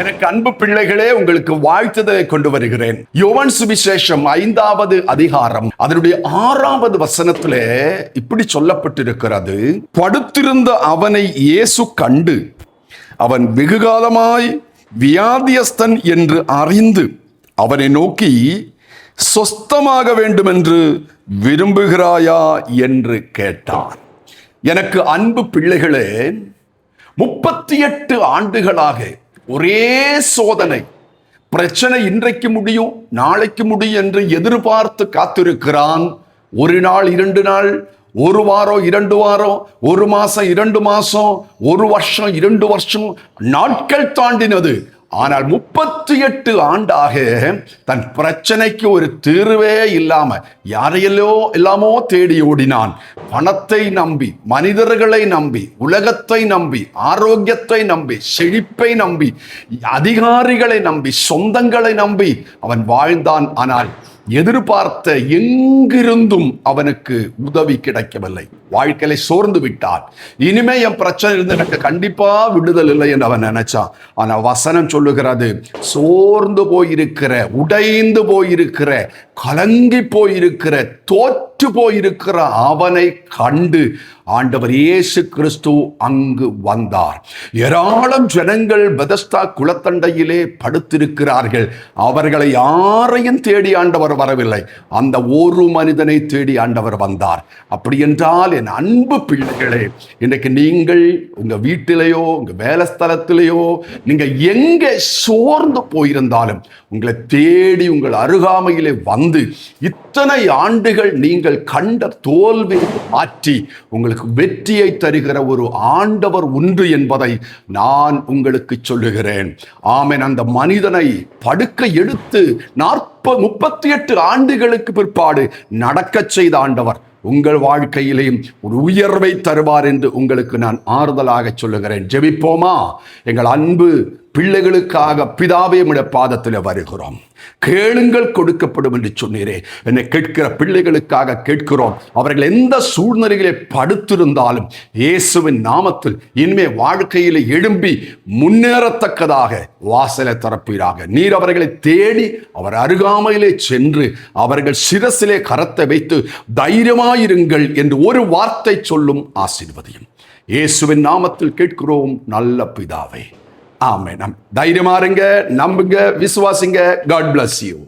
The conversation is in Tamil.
எனக்கு அன்பு பிள்ளைகளே, உங்களுக்கு வாழ்த்துதலை கொண்டு வருகிறேன். யோவான் சுவிசேஷம் 5வது அதிகாரம் அதனுடைய 6வது வசனத்திலே இப்படி சொல்லப்பட்டிருக்கிறது. படுத்திருந்த அவனை இயேசு கண்டு அவன் வெகுகாலமாய் வியாதியஸ்தன் என்று அறிந்து அவனை நோக்கி, சொஸ்தமாக வேண்டும் என்று விரும்புகிறாயா என்று கேட்டான். எனக்கு அன்பு பிள்ளைகளே, 38 ஆண்டுகளாக ஒரே சோதனை, பிரச்சனை இன்றைக்கு முடியும் நாளைக்கு முடியும் என்று எதிர்பார்த்து காத்திருக்கிறான். ஒரு நாள் 2 நாள், ஒரு வாரம் 2 வாரம், ஒரு மாசம் 2 மாசம், ஒரு வருஷம் 2 வருஷம், நாட்கள் தாண்டினது. ஆனால் 38 ஆண்டாக தன் பிரச்சனைக்கு ஒரு தீர்வே இல்லாம யாரையெல்லாமோ தேடி ஓடினான். பணத்தை நம்பி, மனிதர்களை நம்பி, உலகத்தை நம்பி, ஆரோக்கியத்தை நம்பி, செழிப்பை நம்பி, அதிகாரிகளை நம்பி, சொந்தங்களை நம்பி அவன் வாழ்ந்தான். ஆனால் எதிர்பார்த்த எங்கிருந்தும் அவனுக்கு உதவி கிடைக்கவில்லை. வாழ்க்கையில சோர்ந்து விட்டான். இனிமே என் பிரச்சனை இருந்து எனக்கு கண்டிப்பா விடுதல் இல்லை என்று அவன் நினைச்சான். ஆனா வசனம் சொல்லுகிறது, சோர்ந்து போயிருக்கிற, உடைந்து போயிருக்கிற, கலங்கி போயிருக்கிற, தோற்று போயிருக்கிற அவனை கண்டு ஆண்டவர் இயேசு கிறிஸ்து அங்கு வந்தார். ஏராளம் ஜனங்கள் பெதஸ்தா குளத்தண்டையிலே படுத்திருக்கிறார்கள். அவர்களை யாரையும் தேடி ஆண்டவர் வரவில்லை. அந்த ஒரு மனிதனை தேடி ஆண்டவர் வந்தார். அப்படி என்றால் என் அன்பு பிள்ளைகளே, இன்றைக்கு நீங்கள் உங்க வீட்டிலேயோ உங்க வேலை ஸ்தலத்திலேயோ நீங்க எங்க சோர்ந்து போயிருந்தாலும் உங்களை தேடி உங்கள் அருகாமையிலே வந்து இத்தனை ஆண்டுகள் நீங்கள் கண்ட தோல்வி மாற்றி உங்களுக்கு வெற்றியை தருகிற ஒரு ஆண்டவர் உண்டு என்பதை நான் உங்களுக்கு சொல்லுகிறேன். ஆமென். அந்த மனிதனை படுக்க எடுத்து 38 ஆண்டுகளுக்கு பிற்பாடு நடக்கச் செய்த ஆண்டவர் உங்கள் வாழ்க்கையிலேயும் ஒரு உயர்வை தருவார் என்று உங்களுக்கு நான் ஆறுதலாக சொல்லுகிறேன். ஜெபிப்போமா? எங்கள் அன்பு பிள்ளைகளுக்காக பிதாவே உம்முடைய பாதத்தில் வருகிறோம். கேளுங்கள் கொடுக்கப்படும் என்று சொன்னீரே. என்னை கேட்கிற பிள்ளைகளுக்காக கேட்கிறோம். அவர்கள் எந்த சூழ்நிலைகளை படுத்திருந்தாலும் இயேசுவின் நாமத்தில் இனிமே வாழ்க்கையில் எழும்பி முன்னேறத்தக்கதாக வாசலை திறப்பீராக. நீர் அவர்களை தேடி அவர் அருகாமையிலே சென்று அவர்கள் சிரசிலே கரத்தை வைத்து தைரியமாயிருங்கள் என்று ஒரு வார்த்தை சொல்லும் ஆசீர்வதியும் இயேசுவின் நாமத்தில் கேட்கிறோம் நல்ல பிதாவே. ஆமென். தைரியமா இருங்க, நம்புங்க, விசுவாசிங்க. God bless you.